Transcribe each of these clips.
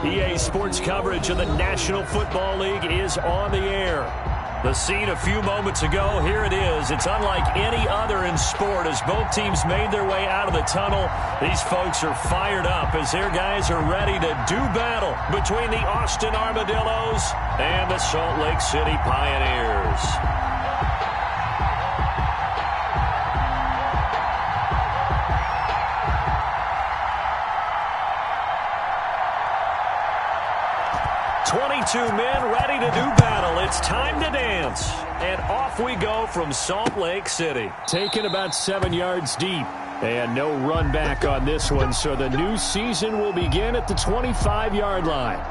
EA Sports coverage of the National Football League is on the air. The scene a few moments ago, here it is. It's unlike any other in sport as both teams made their way out of the tunnel. These folks are fired up as their guys are ready to do battle between the Austin Armadillos and the Salt Lake City Pioneers. Two men ready to do battle. It's time to dance. And off we go from Salt Lake City. Taken about 7 yards deep. And no run back on this one, so the new season will begin at the 25-yard line.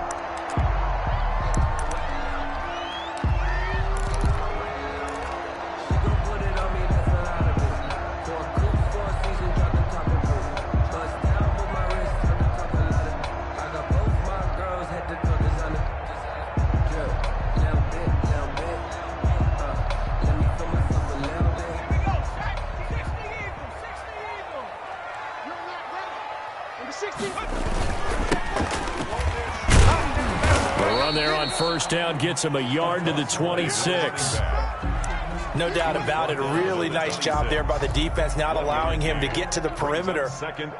First down gets him a yard to the 26. No doubt about it. A really nice job there by the defense, not allowing him to get to the perimeter.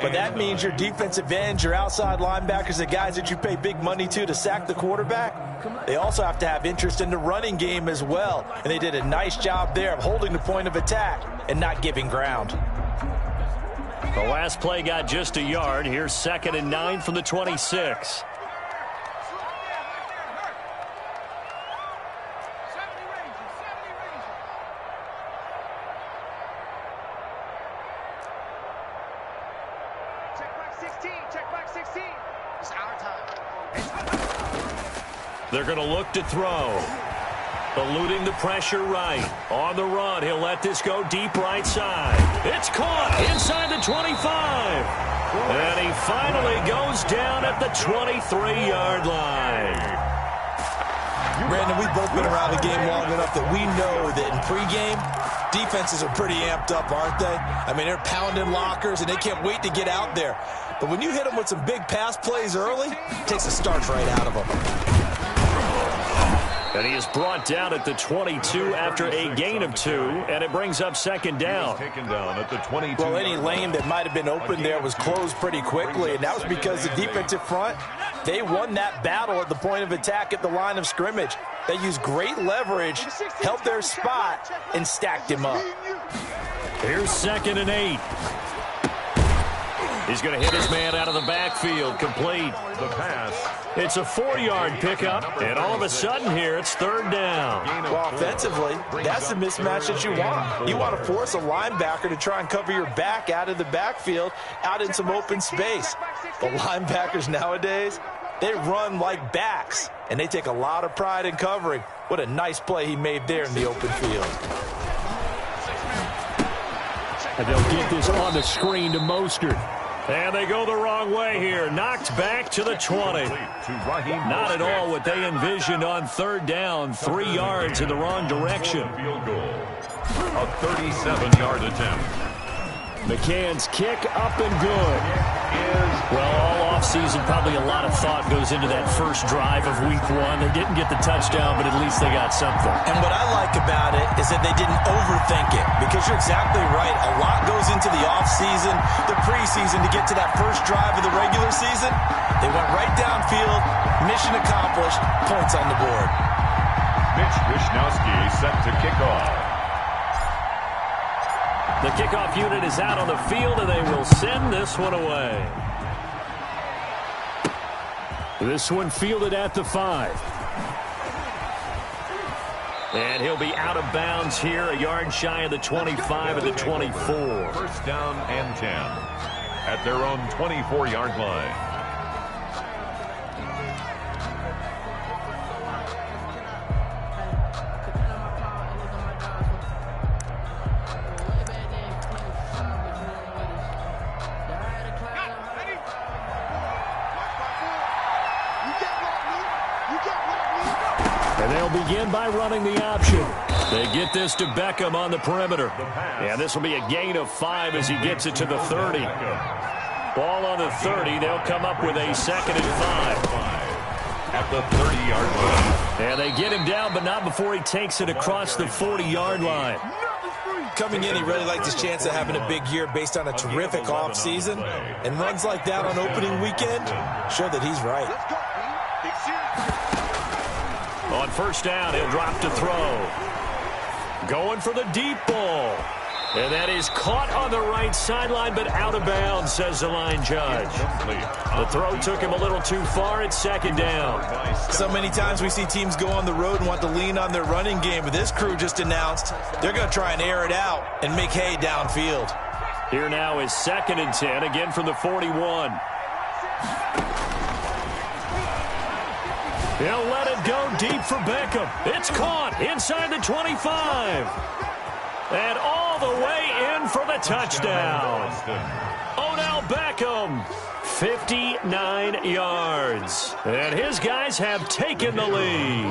But that means your defensive ends, your outside linebackers, the guys that you pay big money to sack the quarterback, they also have to have interest in the running game as well. And they did a nice job there of holding the point of attack and not giving ground. The last play got just a yard. Here's 2nd and 9 from the 26. They're going to look to throw. Eluding the pressure right. On the run, he'll let this go deep right side. It's caught inside the 25. And he finally goes down at the 23-yard line. Brandon, we've both been around the game long enough that we know that in pregame, defenses are pretty amped up, aren't they? I mean, they're pounding lockers, and they can't wait to get out there. But when you hit them with some big pass plays early, it takes the starch right out of them. And he is brought down at the 22 after a gain of 2, and it brings up 2nd down. Taken down at the 22. Well, any lane that might have been open there was closed pretty quickly, and that was because the defensive front, they won that battle at the point of attack at the line of scrimmage. They used great leverage, held their spot, and stacked him up. Here's 2nd and 8. He's going to hit his man out of the backfield. Complete. The pass. It's a 4-yard pickup, and all of a sudden here it's 3rd down. Well, offensively, that's the mismatch that you want. You want to force a linebacker to try and cover your back out of the backfield, out in some open space. The linebackers nowadays, they run like backs, and they take a lot of pride in covering. What a nice play he made there in the open field. And they'll get this on the screen to Mostert. And they go the wrong way here. Knocked back to the 20. Not at all what they envisioned on 3rd down. 3 yards in the wrong direction. Field goal. A 37-yard attempt. McCann's kick up and good. Well, all offseason, probably a lot of thought goes into that first drive of week 1. They didn't get the touchdown, but at least they got something. And what I like about it is that they didn't overthink it, because you're exactly right. A lot goes into the offseason, the preseason, to get to that first drive of the regular season. They went right downfield, mission accomplished, points on the board. Mitch Wishnowsky set to kick off. The kickoff unit is out on the field, and they will send this one away. This one fielded at the 5. And he'll be out of bounds here, a yard shy of the 25 of the 24. 1st down and 10 at their own 24-yard line. And they'll begin by running the option. They get this to Beckham on the perimeter. And this will be a gain of 5 as he gets it to the 30. Ball on the 30. They'll come up with a 2nd and 5. At the 30-yard line. And they get him down, but not before he takes it across the 40-yard line. Coming in, he really liked his chance of having a big year based on a terrific offseason. And runs like that on opening weekend show that he's right. On 1st down, he'll drop to throw. Going for the deep ball. And that is caught on the right sideline, but out of bounds, says the line judge. The throw took him a little too far. It's 2nd down. So many times we see teams go on the road and want to lean on their running game, but this crew just announced they're going to try and air it out and make hay downfield. Here now is 2nd and 10, again from the 41. He'll let it go deep for Beckham. It's caught inside the 25. And all the way in for the touchdown. Odell Beckham, 59 yards. And his guys have taken the lead.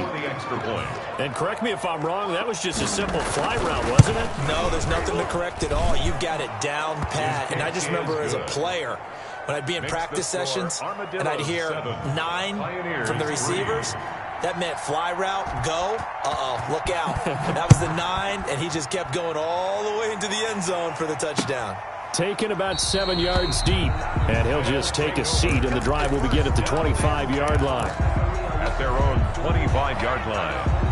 And correct me if I'm wrong, that was just a simple fly route, wasn't it? No, there's nothing to correct at all. You've got it down pat. And I just remember as a player, when I'd be in practice sessions and I'd hear 9 from the receivers, that meant fly route, go, look out. That was the 9, and he just kept going all the way into the end zone for the touchdown. Taken about 7 yards deep, and he'll just take a seat, and the drive will begin at the 25-yard line. At their own 25-yard line.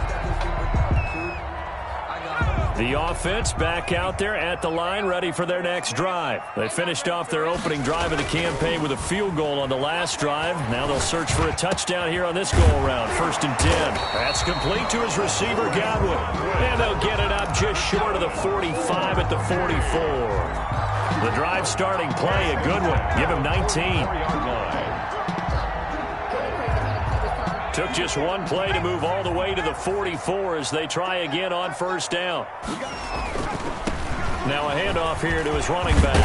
The offense back out there at the line, ready for their next drive. They finished off their opening drive of the campaign with a field goal on the last drive. Now they'll search for a touchdown here on this go-around. 1st and 10. That's complete to his receiver, Godwin. And they'll get it up just short of the 45 at the 44. The drive starting play, a good one. Give him 19. Took just one play to move all the way to the 44 as they try again on 1st down. Now a handoff here to his running back.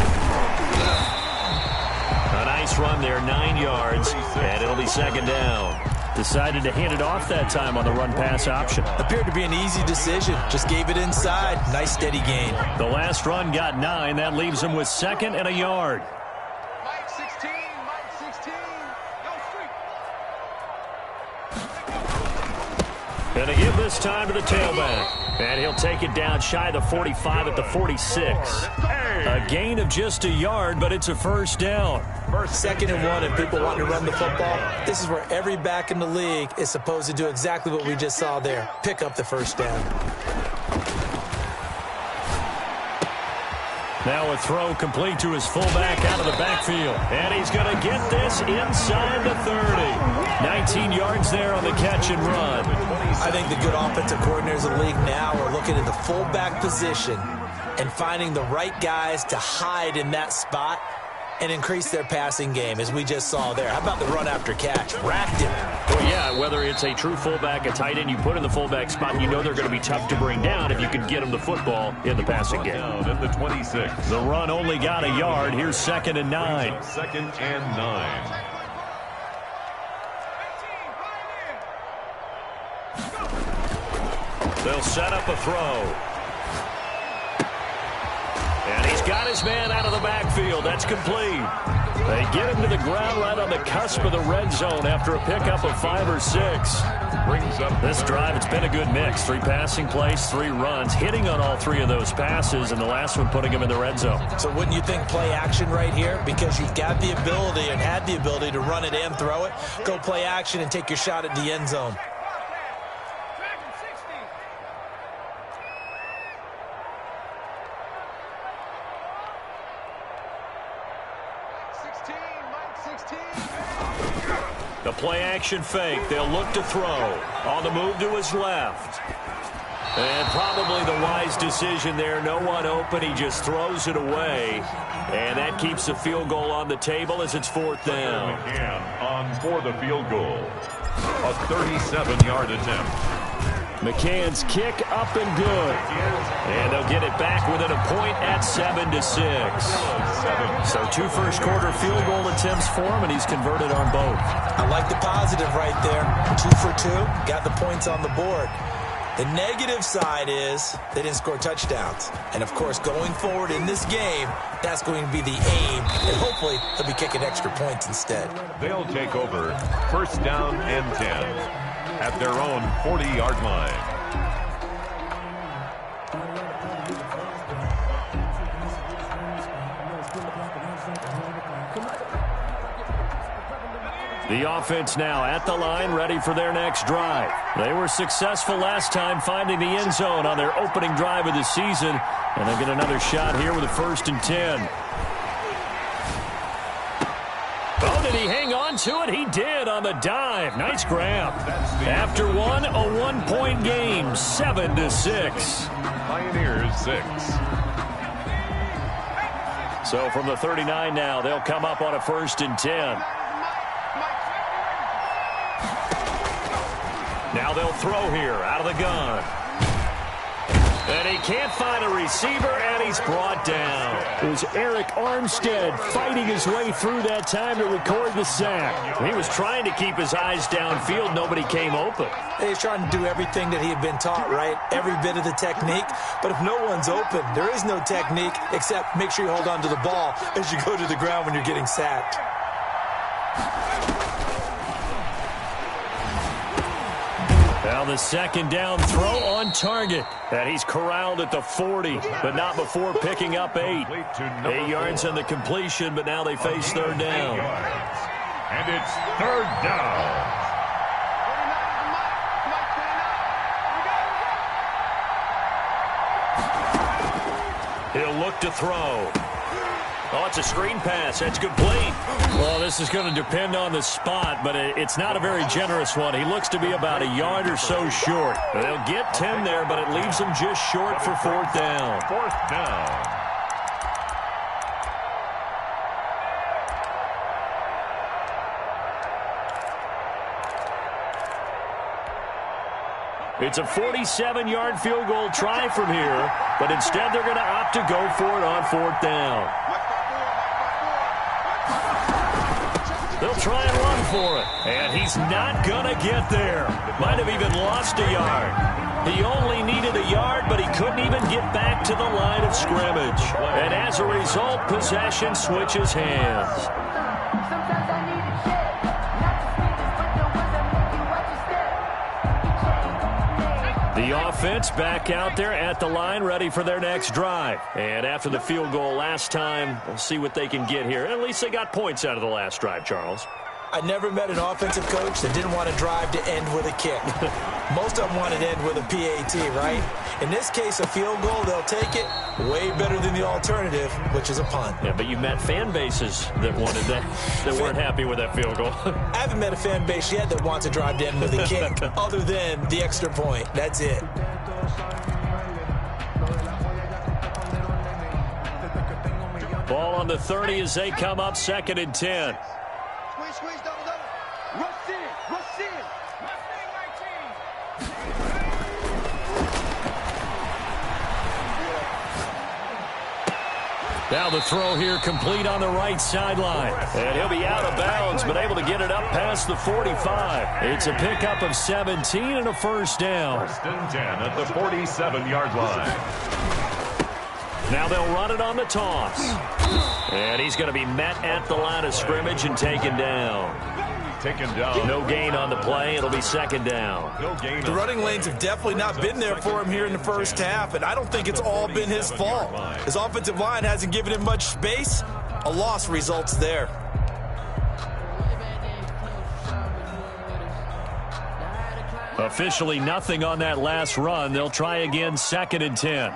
A nice run there, 9 yards, and it'll be 2nd down. Decided to hand it off that time on the run-pass option. Appeared to be an easy decision. Just gave it inside. Nice steady gain. The last run got 9. That leaves him with 2nd and a yard. And a give this time to the tailback. And he'll take it down shy of the 45 at the 46. A gain of just a yard, but it's a 1st down. 2nd and 1, and people want to run the football. This is where every back in the league is supposed to do exactly what we just saw there. Pick up the 1st down. Now a throw complete to his fullback out of the backfield. And he's going to get this inside the 30. 19 yards there on the catch and run. I think the good offensive coordinators in the league now are looking at the fullback position and finding the right guys to hide in that spot and increase their passing game, as we just saw there. How about the run after catch? Racked him. Well, yeah, whether it's a true fullback, a tight end, you put in the fullback spot, you know they're going to be tough to bring down if you can get them the football in the passing game. Down at the 26. The run only got a yard. Here's 2nd and 9. 2nd and 9. They'll set up a throw. And he's got his man out of the backfield. That's complete. They get him to the ground right on the cusp of the red zone after a pickup of 5 or 6. Brings up this drive, it's been a good mix. 3 passing plays, 3 runs, hitting on all 3 of those passes, and the last one putting him in the red zone. So wouldn't you think play action right here? Because you've got the ability and had the ability to run it and throw it. Go play action and take your shot at the end zone. The play-action fake. They'll look to throw. On the move to his left. And probably the wise decision there. No one open. He just throws it away. And that keeps the field goal on the table as it's 4th down. McCann on for the field goal. A 37-yard attempt. McCann's kick up and good. And they'll get it back within a point at 7-6. So 2 first-quarter field goal attempts for him, and he's converted on both. I like the positive right there. 2 for 2. Got the points on the board. The negative side is they didn't score touchdowns. And, of course, going forward in this game, that's going to be the aim. And hopefully they'll be kicking extra points instead. They'll take over first down and 10 at their own 40-yard line. The offense now at the line, ready for their next drive. They were successful last time finding the end zone on their opening drive of the season, and they'll get another shot here with a 1st and 10. Oh, did he hang on to it? He did on the dive. Nice grab. After one, a one-point game, 7-6. Pioneers 6. So from the 39 now, they'll come up on a 1st and 10. Now they'll throw here out of the gun. And he can't find a receiver, and he's brought down. It was Eric Armstead fighting his way through that time to record the sack. He was trying to keep his eyes downfield. Nobody came open. He's trying to do everything that he had been taught, right? Every bit of the technique. But if no one's open, there is no technique except make sure you hold on to the ball as you go to the ground when you're getting sacked. Now the 2nd down throw on target. And he's corralled at the 40, but not before picking up 8. 8 yards on the completion, but now they face 3rd down. And it's 3rd down. He'll look to throw. Oh, it's a screen pass. That's complete. Well, this is going to depend on the spot, but it's not a very generous one. He looks to be about a yard or so short. They'll get 10 there, but it leaves them just short for 4th down. 4th down. It's a 47-yard field goal try from here, but instead they're going to opt to go for it on 4th down. They'll try and run for it, and he's not going to get there. Might have even lost a yard. He only needed a yard, but he couldn't even get back to the line of scrimmage. And as a result, possession switches hands. The offense back out there at the line, ready for their next drive. And after the field goal last time, we'll see what they can get here. At least they got points out of the last drive, Charles. I never met an offensive coach that didn't want to drive to end with a kick. Most of them wanted to end with a PAT, right? In this case, a field goal, they'll take it. Way better than the alternative, which is a punt. Yeah, but you met fan bases that wanted that, that weren't happy with that field goal. I haven't met a fan base yet that wants to drive to end with a kick, other than the extra point. That's it. Ball on the 30 as they come up, 2nd and 10. Squeeze, double. Rush in. Now the throw here complete on the right sideline. And he'll be out of bounds, but able to get it up past the 45. It's a pickup of 17 and a 1st down. 1st and 10 at the 47-yard line. Now they'll run it on the toss. And he's going to be met at the line of scrimmage and taken down. No gain on the play. It'll be 2nd down. The running lanes have definitely not been there for him here in the first half, and I don't think it's all been his fault. His offensive line hasn't given him much space. A loss results there. Officially nothing on that last run. They'll try again, 2nd and 10.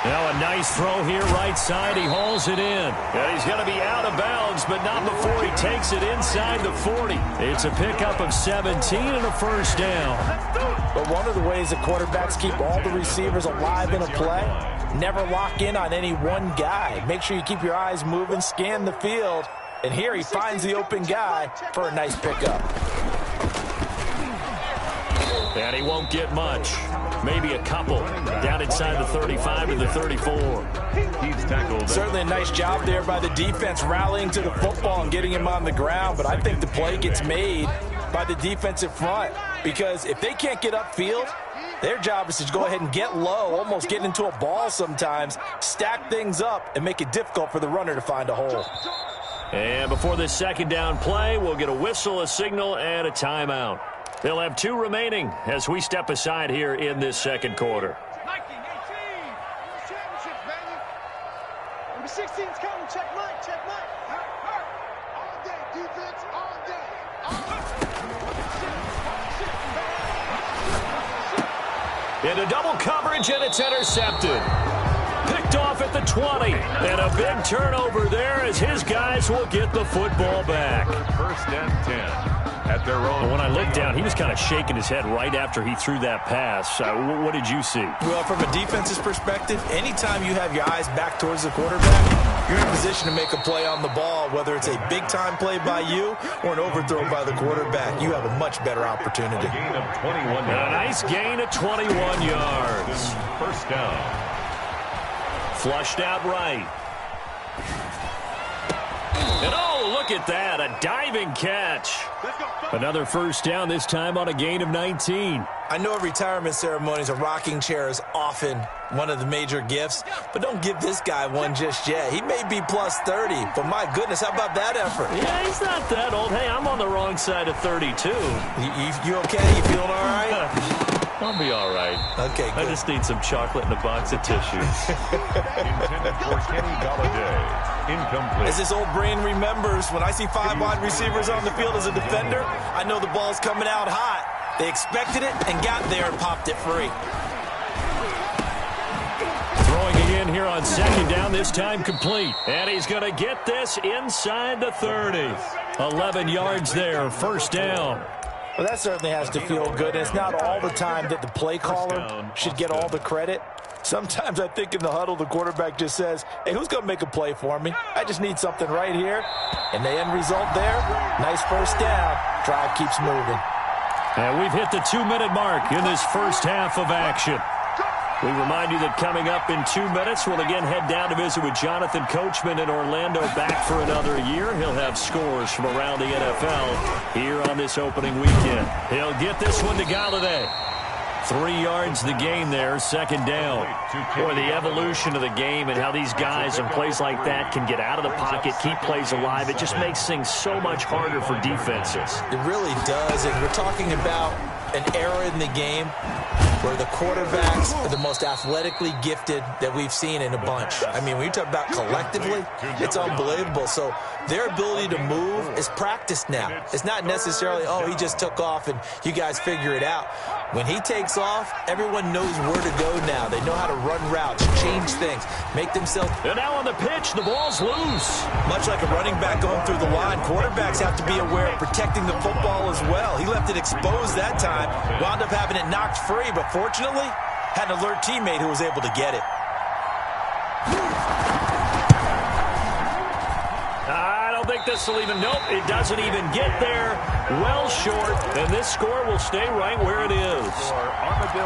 Now a nice throw here right side. He hauls it in. And he's going to be out of bounds, but not before he takes it inside the 40. It's a pickup of 17 and a 1st down. But one of the ways that quarterbacks keep all the receivers alive in a play, never lock in on any one guy. Make sure you keep your eyes moving, scan the field. And here he finds the open guy for a nice pickup. And he won't get much. Maybe a couple. Down inside the 35 to the 34. He's tackled. Certainly a nice job there by the defense rallying to the football and getting him on the ground. But I think the play gets made by the defensive front. Because if they can't get upfield, their job is to go ahead and get low, almost get into a ball sometimes, stack things up, and make it difficult for the runner to find a hole. And before this second down play, we'll get a whistle, a signal, and a timeout. They'll have 2 remaining as we step aside here in this second quarter. 16's coming. Check Mike. Check Mike. All day. Defense all day. Into double coverage, and it's intercepted. Picked off at the 20. And a big turnover there as his guys will get the football back. First and 10. At their own. But when I looked down, he was kind of shaking his head right after he threw that pass. What did you see? Well, from a defense's perspective, anytime you have your eyes back towards the quarterback, you're in position to make a play on the ball, whether it's a big-time play by you or an overthrow by the quarterback. You have a much better opportunity. A gain of 21 yards. A nice gain of 21 yards. First down. Flushed out right. And oh, look at that, a diving catch. Another first down, this time on a gain of 19. I know at retirement ceremonies, a rocking chair is often one of the major gifts, but don't give this guy one just yet. He may be plus 30, but my goodness, how about that effort? Yeah, he's not that old. Hey, I'm on the wrong side of 32. You okay? You feeling all right? I'll be all right. Okay, good. I just need some chocolate and a box of tissues. Intended for Kenny Galladay. Incomplete. As this old brain remembers, when I see 5 wide receivers on the field as a defender, I know the ball's coming out hot. They expected it and got there and popped it free. Throwing again here on second down, this time complete. And he's going to get this inside the 30. 11 yards there, first down. Well, that certainly has to feel good. And it's not all the time that the play caller should get all the credit. Sometimes I think in the huddle, the quarterback just says, hey, who's going to make a play for me? I just need something right here. And the end result there, nice first down. Drive keeps moving. And we've hit the 2-minute mark in this first half of action. We remind you that coming up in 2 minutes, we'll again head down to visit with Jonathan Coachman in Orlando, back for another year. He'll have scores from around the NFL here on this opening weekend. He'll get this one to Galladay. 3 yards the gain there, second down. Boy, the evolution of the game and how these guys in plays like that can get out of the pocket, keep plays alive, it just makes things so much harder for defenses. It really does, and we're talking about an era in the game where the quarterbacks are the most athletically gifted that we've seen in a bunch. I mean, when you talk about collectively, it's unbelievable. So their ability to move is practiced now. It's not necessarily, oh, he just took off and you guys figure it out. When he takes off, everyone knows where to go now. They know how to run routes, change things, make themselves. And now on the pitch, the ball's loose. Much like a running back going through the line, quarterbacks have to be aware of protecting the football as well. He left it exposed that time, wound up having it knocked free, but fortunately, had an alert teammate who was able to get it. I don't think this will even, nope, it doesn't even get there. Well short, and this score will stay right where it is.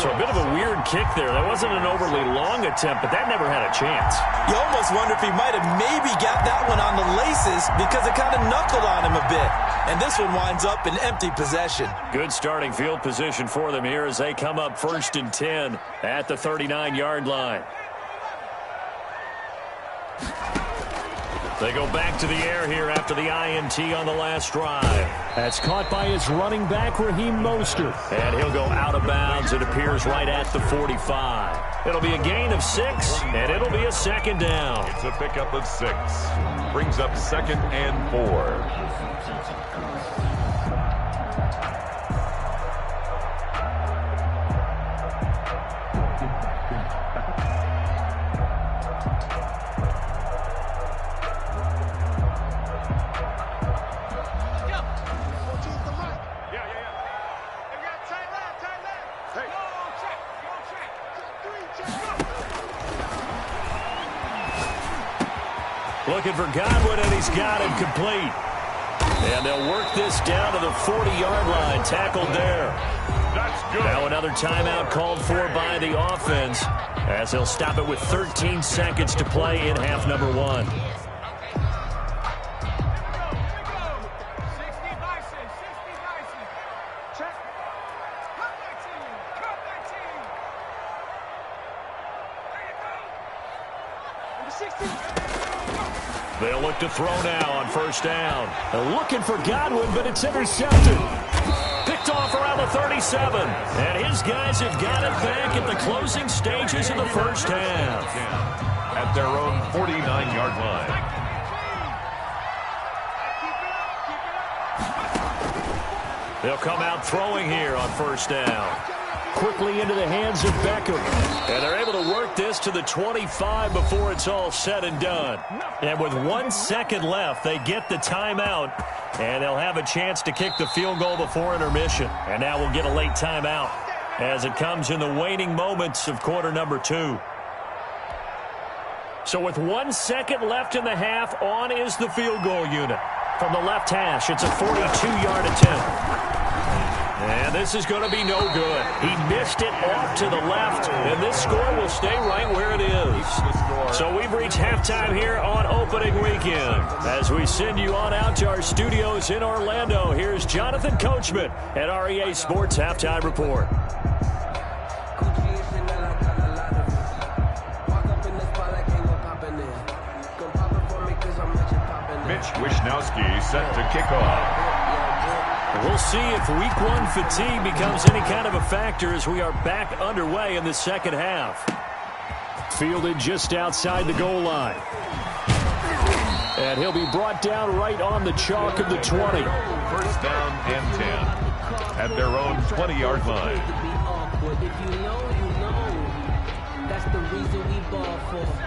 So a bit of a weird kick there. That wasn't an overly long attempt, but that never had a chance. You almost wonder if he might have maybe got that one on the laces because it kind of knuckled on him a bit. And this one winds up in empty possession. Good starting field position for them here as they come up 1st and 10 at the 39-yard line. They go back to the air here after the INT on the last drive. That's caught by his running back, Raheem Mostert. And he'll go out of bounds. It appears right at the 45. It'll be a gain of 6, and it'll be a second down. It's a pickup of 6. Brings up 2nd and 4. Looking for Godwin, and he's got him complete. And they'll work this down to the 40-yard line. Tackled there. That's good. Now another timeout called for by the offense as they'll stop it with 13 seconds to play in half number 1. They'll look to throw now on first down. They're looking for Godwin, but it's intercepted. Picked off around the 37. And his guys have got it back at the closing stages of the first half. At their own 49-yard line. They'll come out throwing here on first down. Quickly into the hands of Beckham. And they're able to work this to the 25 before it's all said and done. And with 1 second left, they get the timeout. And they'll have a chance to kick the field goal before intermission. And now we'll get a late timeout as it comes in the waning moments of quarter number 2. So with 1 second left in the half, on is the field goal unit. From the left hash, it's a 42-yard attempt. And this is going to be no good. He missed it off to the left, and this score will stay right where it is. So we've reached halftime here on opening weekend. As we send you on out to our studios in Orlando, here's Jonathan Coachman at REA Sports Halftime Report. Mitch Wishnowski set to kick off. We'll see if week 1 fatigue becomes any kind of a factor as we are back underway in the second half. Fielded just outside the goal line. And he'll be brought down right on the chalk of the 20. First down and 10 at their own 20-yard line.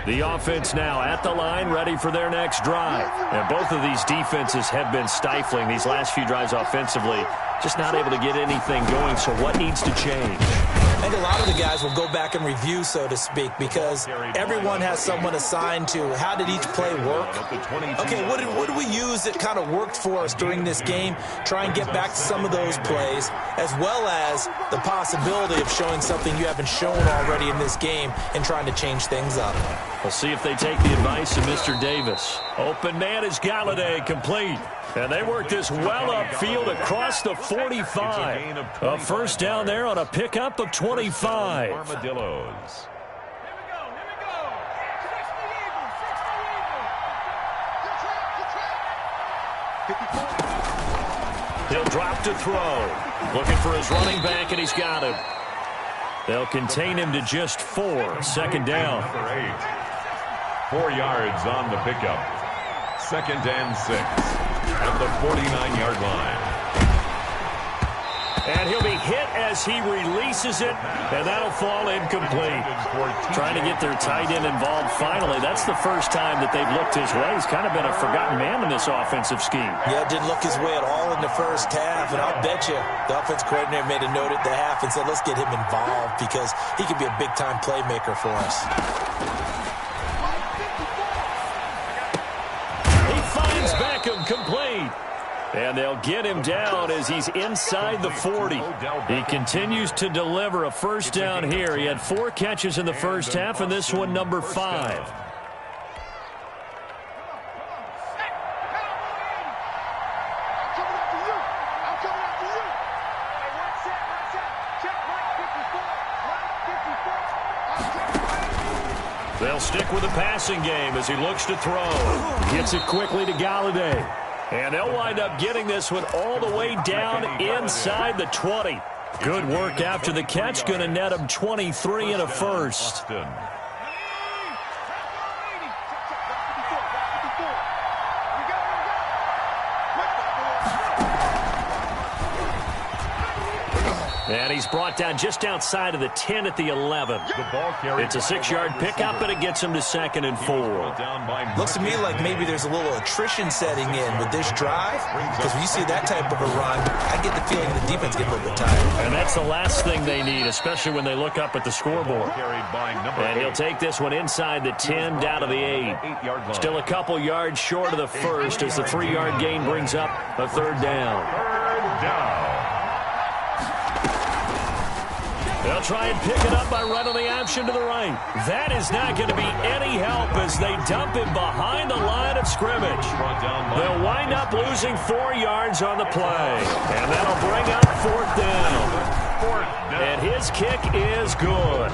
The offense now at the line, ready for their next drive. And both of these defenses have been stifling these last few drives offensively. Just not able to get anything going, so what needs to change? I think a lot of the guys will go back and review, so to speak, because everyone has someone assigned to how did each play work. Okay, what did we use that kind of worked for us during this game? Try and get back to some of those plays, as well as the possibility of showing something you haven't shown already in this game and trying to change things up. We'll see if they take the advice of Mr. Davis. Open man is Galladay, complete. And they work this well upfield across the 45. A first down there on a pickup of 25. Armadillos. He'll drop to throw. Looking for his running back, and he's got him. They'll contain him to just 4. Second down. 4 yards on the pickup. Second and 6 at the 49-yard line. And he'll be hit as he releases it, and that'll fall incomplete. Trying to get their tight end involved finally. That's the first time that they've looked his way. He's kind of been a forgotten man in this offensive scheme. Yeah, didn't look his way at all in the first half, and I'll bet you the offense coordinator made a note at the half and said, let's get him involved because he could be a big-time playmaker for us. He finds Beckham complete. And they'll get him down as he's inside the 40. He continues to deliver a first down here. He had 4 catches in the first half, and this one number 5. They'll stick with the passing game as he looks to throw. Gets it quickly to Galladay. And they'll wind up getting this one all the way down inside the 20. Good work after the catch. Going to net him 23 and a first. And he's brought down just outside of the 10 at the 11. It's a 6-yard pickup, and it gets him to 2nd and 4. Looks to me like maybe there's a little attrition setting in with this drive, because when you see that type of a run, I get the feeling the defense gets a little bit tired. And that's the last thing they need, especially when they look up at the scoreboard. And he'll take this one inside the 10, down to the 8. Still a couple yards short of the first as the 3-yard gain brings up a 3rd down. They'll try and pick it up by running the option to the right. That is not going to be any help as they dump him behind the line of scrimmage. They'll wind up losing 4 yards on the play. And that'll bring up 4th down. And his kick is good.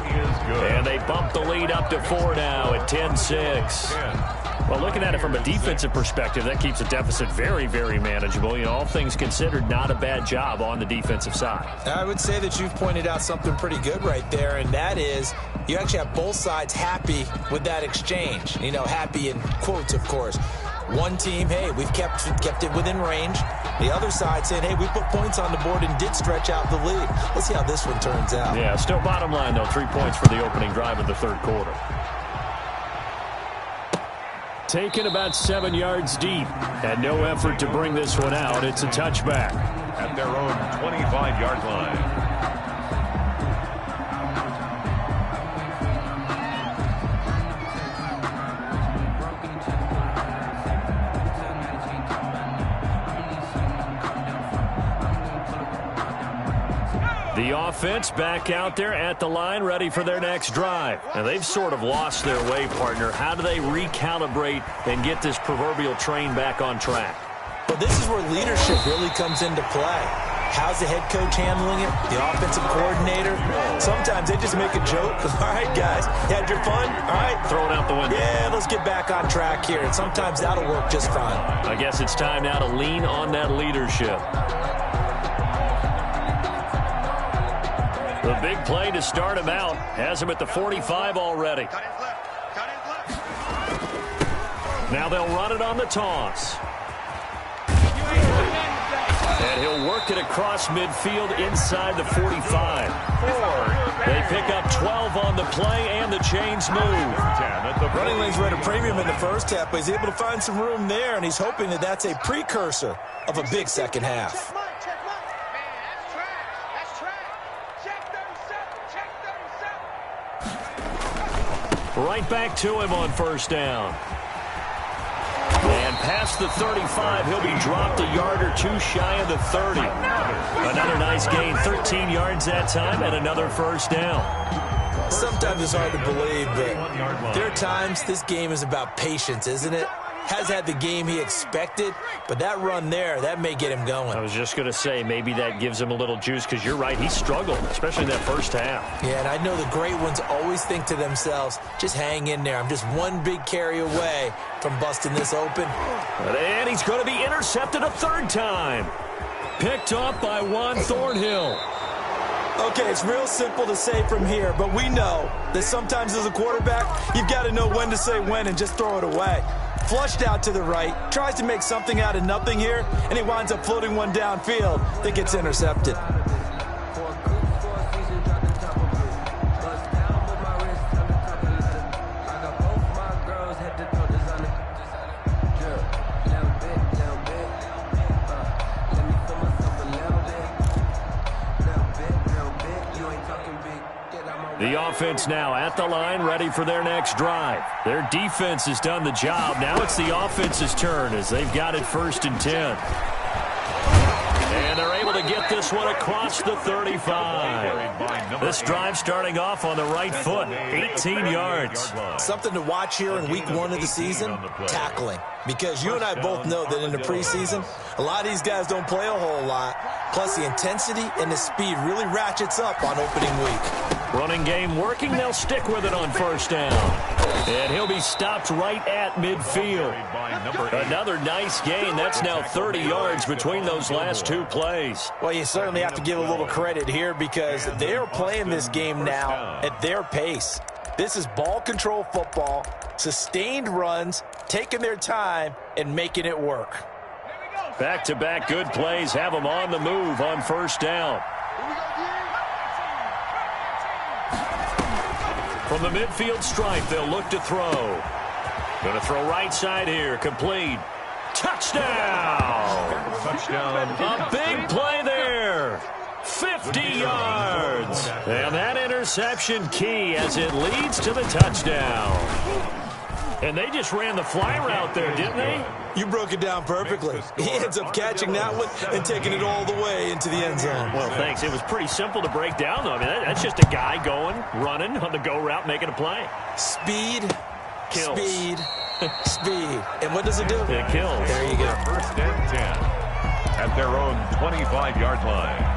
And they bump the lead up to 4 now at 10-6. Well, looking at it from a defensive perspective, that keeps the deficit very, very manageable. You know, all things considered, not a bad job on the defensive side. I would say that you've pointed out something pretty good right there, and that is you actually have both sides happy with that exchange. You know, happy in quotes, of course. One team, hey, we've kept it within range. The other side saying, hey, we put points on the board and did stretch out the lead. Let's see how this one turns out. Yeah, still bottom line, though, 3 points for the opening drive of the 3rd quarter. Taken about 7 yards deep, and no effort to bring this one out. It's a touchback. At their own 25-yard line. The offense back out there at the line, ready for their next drive. And they've sort of lost their way, partner. How do they recalibrate and get this proverbial train back on track? Well, this is where leadership really comes into play. How's the head coach handling it? The offensive coordinator? Sometimes they just make a joke. All right, guys, you had your fun? All right. Throw it out the window. Yeah, let's get back on track here. And sometimes that'll work just fine. I guess it's time now to lean on that leadership. The big play to start him out has him at the 45 already. Now they'll run it on the toss. And he'll work it across midfield inside the 45. They pick up 12 on the play, and the chains move. The running lanes were at a premium in the first half, but he's able to find some room there, and he's hoping that that's a precursor of a big second half. Right back to him on 1st down. And past the 35, he'll be dropped a yard or 2 shy of the 30. Another nice gain, 13 yards that time, and another 1st down. Sometimes it's hard to believe, but there are times this game is about patience, isn't it? Has had the game he expected, but that run there, that may get him going. I was just going to say, maybe that gives him a little juice, because you're right, he struggled, especially in that first half. Yeah, and I know the great ones always think to themselves, just hang in there. I'm just one big carry away from busting this open. And he's going to be intercepted a 3rd time. Picked up by Juan Thornhill. Okay, it's real simple to say from here, but we know that sometimes as a quarterback, you've got to know when to say when and just throw it away. Flushed out to the right, tries to make something out of nothing here, and he winds up floating one downfield that gets intercepted. The offense now at the line, ready for their next drive. Their defense has done the job. Now it's the offense's turn as they've got it 1st and 10. And they're able to get this one across the 35. This drive starting off on the right foot, 18 yards. Something to watch here in week 1 of the season, tackling. Because you and I both know that in the preseason, a lot of these guys don't play a whole lot. Plus, the intensity and the speed really ratchets up on opening week. Running game working. They'll stick with it on 1st down. And he'll be stopped right at midfield. Another nice gain. That's now 30 yards between those last 2 plays. Well, you certainly have to give a little credit here because they are playing this game now at their pace. This is ball control football, sustained runs, taking their time, and making it work. Back-to-back good plays have them on the move on 1st down. From the midfield stripe, they'll look to throw. Going to throw right side here. Complete. Touchdown! Touchdown. A big play there. 50 yards. And that interception key as it leads to the touchdown. And they just ran the fly route there, didn't they? You broke it down perfectly. He ends up catching that one and taking it all the way into the end zone. Well, thanks. It was pretty simple to break down, though. I mean, that's just a guy going, running on the go route, making a play. Speed, Kills. speed, speed. And what does it do? It kills. There you go. First and 10 at their own 25-yard line.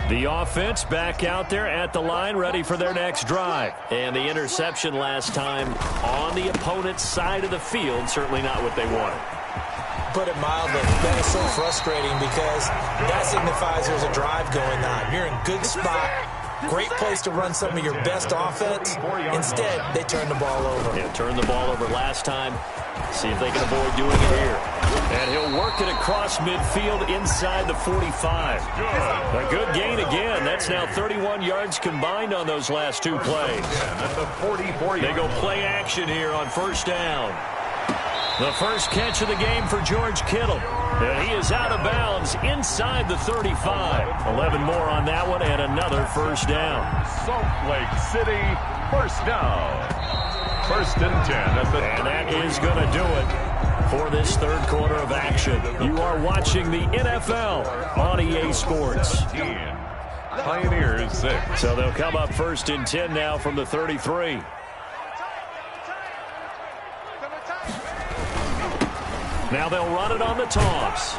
The offense back out there at the line, ready for their next drive. And the interception last time on the opponent's side of the field, certainly not what they wanted. Put it mildly, that is so frustrating because that signifies there's a drive going on. You're in good spot, great place to run some of your best offense. Instead, they turn the ball over. Yeah, turned the ball over last time. See if they can avoid doing it here. And he'll work it across midfield inside the 45. A good gain again. That's now 31 yards combined on those last two plays. At the 44-yard They go play action here on first down. The first catch of the game for George Kittle. And he is out of bounds inside the 35. 11 more on that one and another first down. Salt Lake City, first down. First and 10 at the And that is going to do it for this third quarter of action. You are watching the NFL on EA Sports. 15. Pioneers 6. So they'll come up first and 10 now from the 33. Now they'll run it on the toss.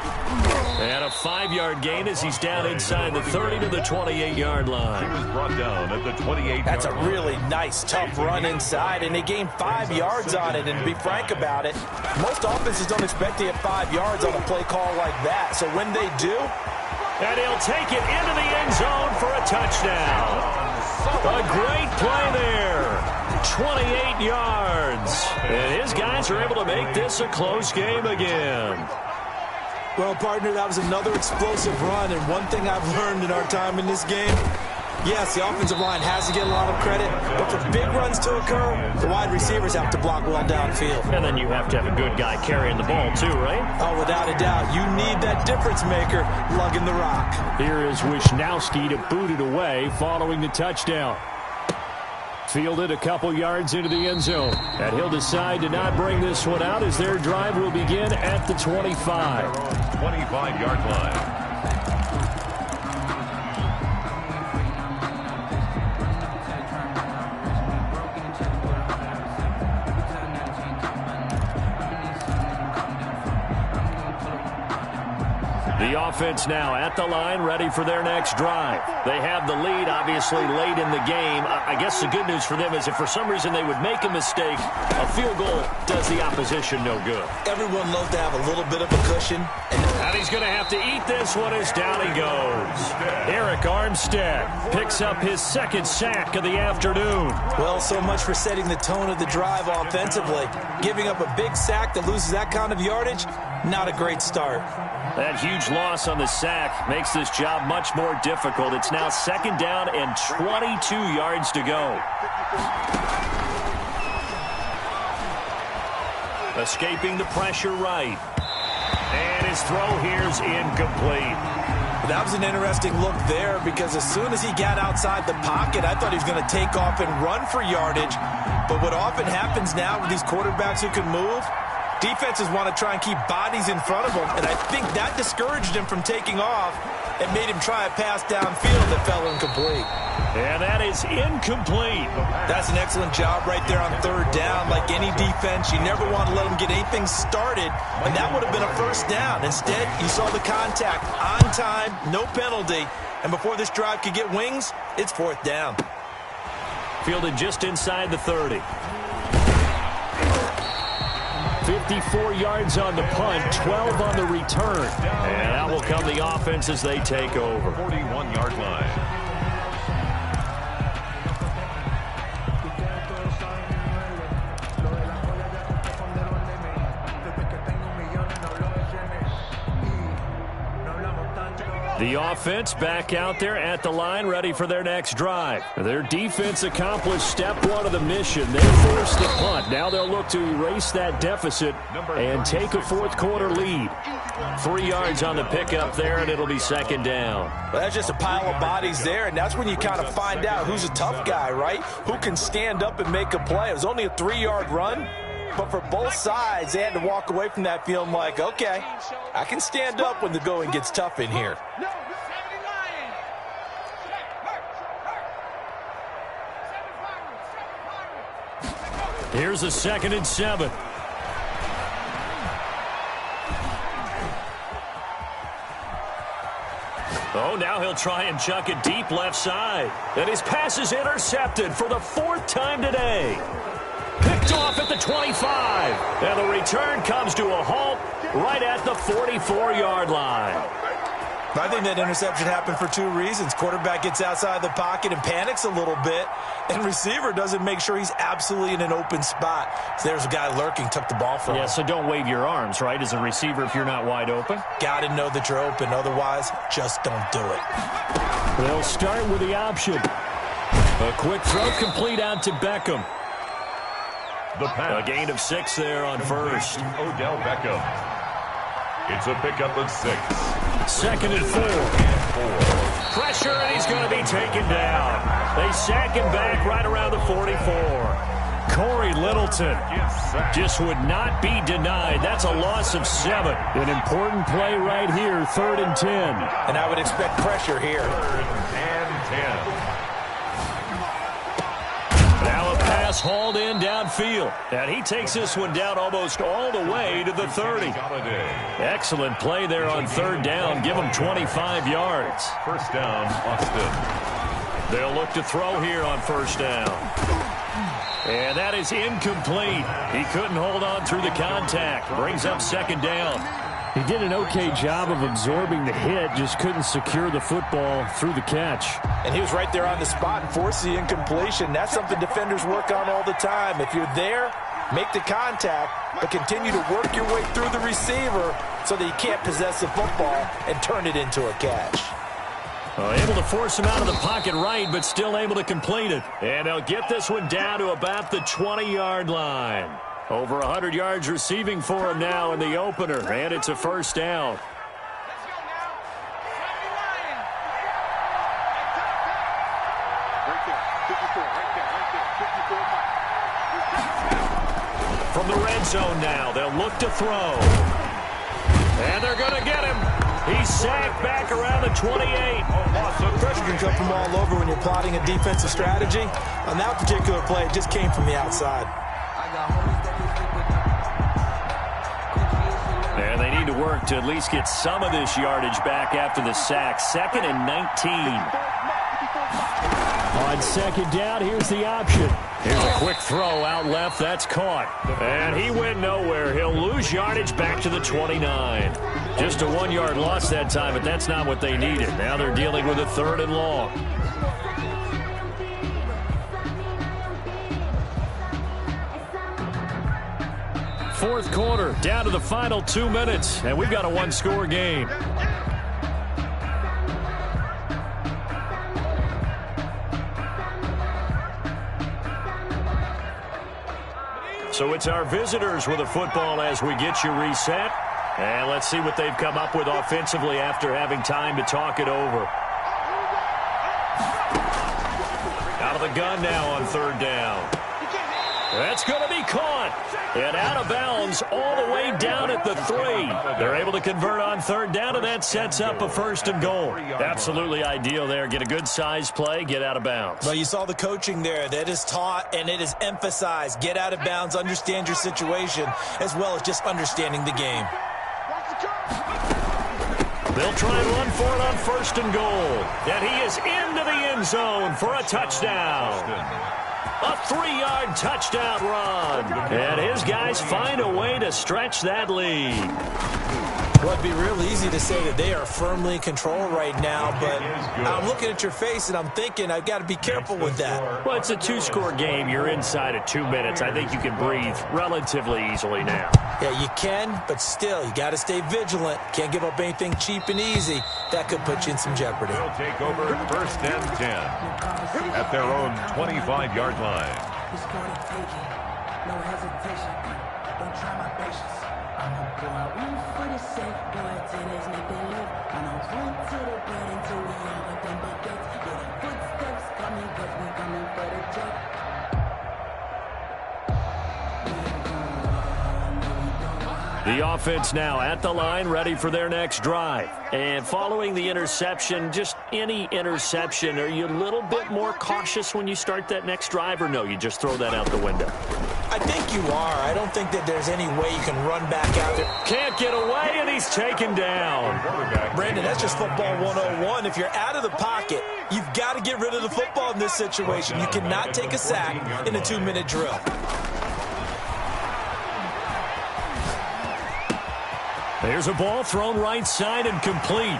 And a 5-yard gain as he's down inside the 30 to the 28-yard line. He was brought down at the 28-yard That's a line. really nice, tough run inside, and they gained 5 yards on it. And to be frank about it, most offenses don't expect to get 5 yards on a play call like that. So when they do, and he'll take it into the end zone for a touchdown. A great play there. 28 yards. And his guys are able to make this a close game again. well, partner, that was another explosive run. And one thing I've learned in our time in this game, yes, the offensive line has to get a lot of credit, but for big runs to occur, the wide receivers have to block well downfield. And then you have to have a good guy carrying the ball too, right? Oh, without a doubt. You need that difference maker lugging the rock. Here is Wisnowski to boot it away following the touchdown. Fielded a couple yards into the end zone. And he'll decide to not bring this one out as their drive will begin at the 25. 25-yard line. The offense now at the line, ready for their next drive. They have the lead, obviously, late in the game. I guess the good news for them is if for some reason they would make a mistake, a field goal does the opposition no good. Everyone loves to have a little bit of a cushion. And he's going to have to eat this one as down he goes. Eric Armstead picks up his second sack of the afternoon. Well, so much for setting the tone of the drive offensively. Giving up a big sack that loses that kind of yardage, not a great start. That huge loss on the sack makes this job much more difficult. It's now second down and 22 yards to go. Escaping the pressure right. And his throw here is incomplete. That was an interesting look there because as soon as he got outside the pocket, I thought he was going to take off and run for yardage. But what often happens now with these quarterbacks who can move, defenses want to try and keep bodies in front of them, and I think that discouraged him from taking off and made him try a pass downfield that fell incomplete. And that is incomplete. That's an excellent job right there on third down. Like any defense, you never want to let them get anything started, and that would have been a first down. Instead, you saw the contact on time, no penalty, and before this drive could get wings, it's fourth down. Fielded just inside the 30. 54 yards on the punt, 12 on the return. And that will come the offense as they take over. 41-yard line. The offense back out there at the line, ready for their next drive. Their defense accomplished step one of the mission. They forced the punt. Now they'll look to erase that deficit and take a fourth-quarter lead. 3 yards on the pickup there, and it'll be second down. Well, that's just a pile of bodies there, and that's when you kind of find out who's a tough guy, right? Who can stand up and make a play. It was only a 3-yard run, but for both sides, they had to walk away from that feeling like, okay, I can stand up when the going gets tough in here. Here's a 2nd and 7. Oh, now he'll try and chuck it deep left side. And his pass is intercepted for the 4th time today. Picked off at the 25. And the return comes to a halt right at the 44-yard line. I think that interception happened for 2 reasons. Quarterback gets outside the pocket and panics a little bit, and receiver doesn't make sure he's absolutely in an open spot. So there's a guy lurking, took the ball from him. Yeah, so don't wave your arms, right, as a receiver if you're not wide open. Got to know that you're open. Otherwise, just don't do it. They'll start with the option. A quick throw complete out to Beckham. A gain of 6 there on first. Odell Beckham. It's a pickup of 6. 2nd and 4. Pressure, and he's going to be taken down. They sack him back right around the 44. Corey Littleton just would not be denied. That's a loss of 7. An important play right here, 3rd and 10. And I would expect pressure here. 3rd and 10. Now a pass hauled in downfield. And he takes this one down almost all the way to the 30. Excellent play there on 3rd down. Give him 25 yards. 1st down, Austin. They'll look to throw here on 1st down. And that is incomplete. He couldn't hold on through the contact. Brings up 2nd down. He did an okay job of absorbing the hit, just couldn't secure the football through the catch. And he was right there on the spot and forced the incompletion. That's something defenders work on all the time. If you're there, make the contact, but continue to work your way through the receiver so that you can't possess the football and turn it into a catch. Able to force him out of the pocket right, but still able to complete it. And they'll get this one down to about the 20-yard line. Over 100 yards receiving for him now in the opener, and it's a 1st down. From the red zone now, they'll look to throw. And they're going to get him. He's sacked back around the 28. Pressure can come from all over when you're plotting a defensive strategy. On that particular play, it just came from the outside. And they need to work to at least get some of this yardage back after the sack. 2nd and 19. On 2nd down, here's the option. Here's a quick throw out left. That's caught. And he went nowhere. He'll lose yardage back to the 29. Just a 1-yard loss that time, but that's not what they needed. Now they're dealing with a 3rd and long. Fourth quarter, down to the final 2 minutes, and we've got a 1-score game. So it's our visitors with a football as we get you reset. And let's see what they've come up with offensively after having time to talk it over. Out of the gun now on 3rd down. That's going to be caught. And out of bounds all the way down at the 3. They're able to convert on 3rd down, and that sets up a 1st and goal. Absolutely ideal there. Get a good size play, get out of bounds. Well, you saw the coaching there. That is taught and it is emphasized. Get out of bounds, understand your situation, as well as just understanding the game. They'll try and run for it on 1st and goal. And he is into the end zone for a touchdown. A 3-yard touchdown run. And his guys find a way to stretch that lead. Well, it'd be real easy to say that they are firmly in control right now, but I'm looking at your face and I'm thinking I've got to be careful with that. Well, it's a two-score game. You're inside of 2 minutes. I think you can breathe relatively easily now. Yeah, you can, but still, you got to stay vigilant. Can't give up anything cheap and easy. That could put you in some jeopardy. They'll take over 1st and 10 at their own 25-yard line. No hesitation. Don't try my patience. I'm a boy, one for the safe, boy, till there's nothing left. And I'll run to the bed until we all got them buckets. Yeah, the footsteps coming, cause we coming for the check. The offense now at the line, ready for their next drive. And following the interception, just any interception, are you a little bit more cautious when you start that next drive, or no, you just throw that out the window? I think you are. I don't think that there's any way you can run back out there. Can't get away, and he's taken down. Brandon, that's just football 101. If you're out of the pocket, you've got to get rid of the football in this situation. You cannot take a sack in a 2-minute drill. There's a ball thrown right side and complete.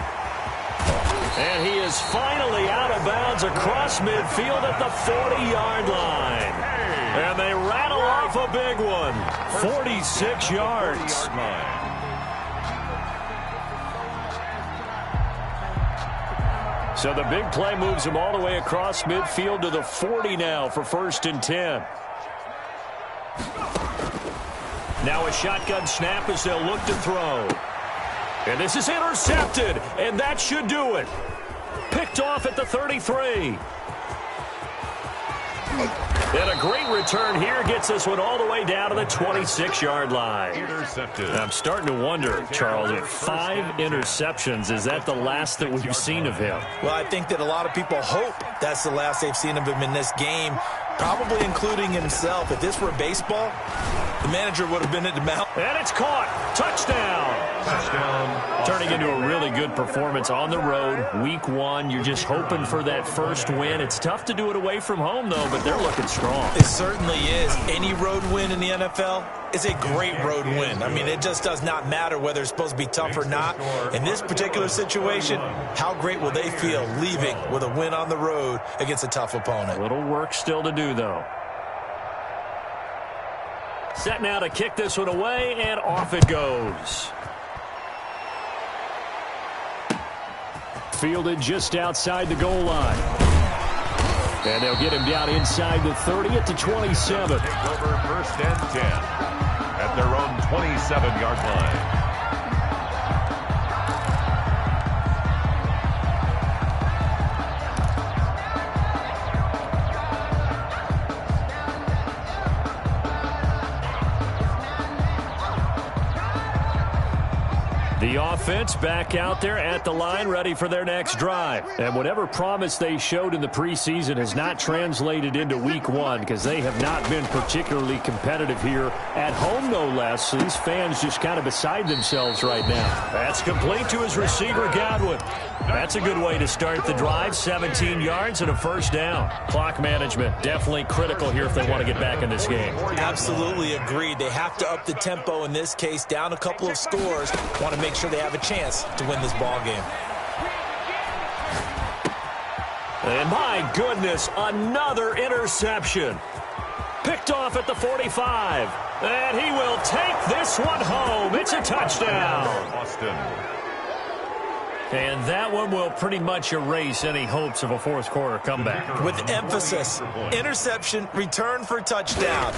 And he is finally out of bounds across midfield at the 40-yard line. And they rattle off a big one. 46 yards. So the big play moves him all the way across midfield to the 40 now for 1st and 10. Now a shotgun snap as they'll look to throw. And this is intercepted, and that should do it. Picked off at the 33. And a great return here gets this one all the way down to the 26-yard line. Intercepted. I'm starting to wonder, Charles, if 5 interceptions, is that the last that we've seen of him? Well, I think that a lot of people hope that's the last they've seen of him in this game, probably including himself. If this were baseball, the manager would have been at the mound. And it's caught. Touchdown. Touchdown. Turning into a really good performance on the road. Week 1, you're just hoping for that first win. It's tough to do it away from home, though, but they're looking strong. It certainly is. Any road win in the NFL is a great road win. I mean, it just does not matter whether it's supposed to be tough or not. In this particular situation, how great will they feel leaving with a win on the road against a tough opponent? A little work still to do, though. Set now to kick this one away, and off it goes. Fielded just outside the goal line. And they'll get him down inside the 30 at the 27. Take over 1st and 10 at their own 27-yard line. The offense back out there at the line, ready for their next drive. And whatever promise they showed in the preseason has not translated into week 1 because they have not been particularly competitive here at home, no less. So these fans just kind of beside themselves right now. That's complete to his receiver, Godwin. That's a good way to start the drive. 17 yards and a 1st down. Clock management definitely critical here if they want to get back in this game. Absolutely agreed. They have to up the tempo in this case, down a couple of scores. Want to make sure they have a chance to win this ball game. And my goodness, another interception. Picked off at the 45. And he will take this one home. It's a touchdown. Austin. And that one will pretty much erase any hopes of a 4th quarter comeback. With emphasis, interception, return for touchdown.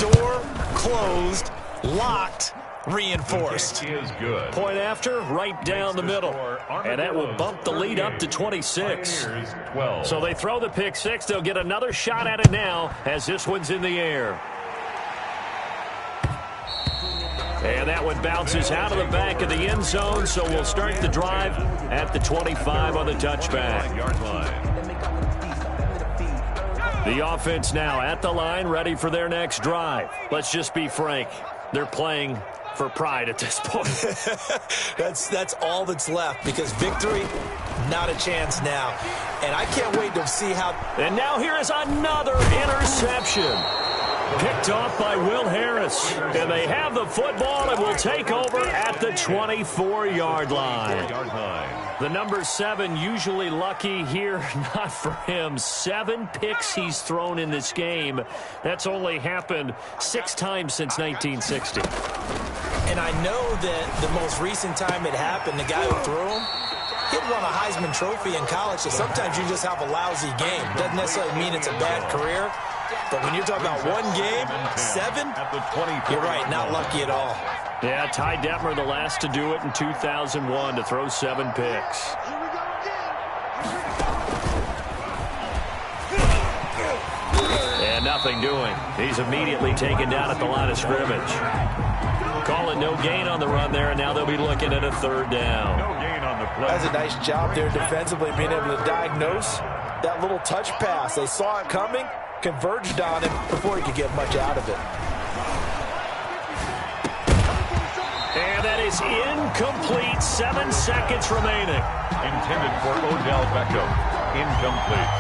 Door closed, locked, reinforced. Is good. Point after, right down the middle. And that will bump the lead up to 26. 12. So they throw the pick 6. They'll get another shot at it now as this one's in the air. And that one bounces out of the back of the end zone, so we'll start the drive at the 25 on the touchback. The offense now at the line, ready for their next drive. Let's just be frank. They're playing for pride at this point. That's all that's left, because victory, not a chance now. And I can't wait to see how. And now here is another interception. Picked off by Will Harris. And they have the football and will take over at the 24-yard line. The number 7 usually lucky here. Not for him. 7 picks he's thrown in this game. That's only happened 6 times since 1960. And I know that the most recent time it happened, the guy who threw him, he'd won a Heisman Trophy in college, so sometimes you just have a lousy game. Doesn't necessarily mean it's a bad career, but when you're talking about one game, 7, you're right, not lucky at all. Yeah, Ty Detmer, the last to do it in 2001, to throw 7 picks. And nothing doing. He's immediately taken down at the line of scrimmage. Call it no gain on the run there, and now they'll be looking at a 3rd down. No gain on the play. That's a nice job there defensively, being able to diagnose that little touch pass. They saw it coming, converged on him before he could get much out of it. And that is incomplete. 7 seconds remaining. Intended for Odell Beckham. Incomplete.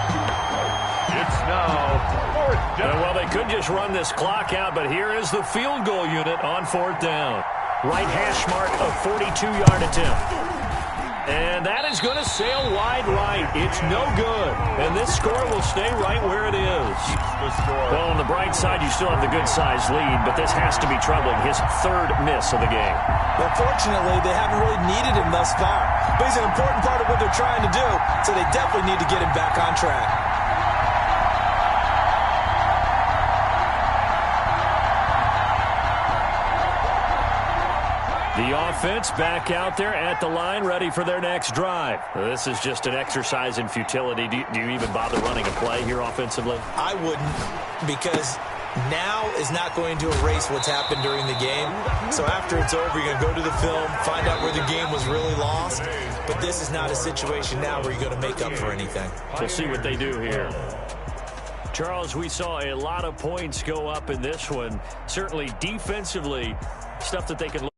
It's now 4th down. Well, they could just run this clock out, but here is the field goal unit on 4th down. Right hash mark, a 42-yard attempt. And that is going to sail wide right. It's no good. And this score will stay right where it is. Well, on the bright side, you still have the good-sized lead, but this has to be troubling. His 3rd miss of the game. Well, fortunately, they haven't really needed him thus far. But he's an important part of what they're trying to do, so they definitely need to get him back on track. The offense back out there at the line, ready for their next drive. This is just an exercise in futility. Do you even bother running a play here offensively? I wouldn't, because now is not going to erase what's happened during the game. So after it's over, you're going to go to the film, find out where the game was really lost. But this is not a situation now where you're going to make up for anything. We'll see what they do here. Charles, we saw a lot of points go up in this one. Certainly defensively, stuff that they can look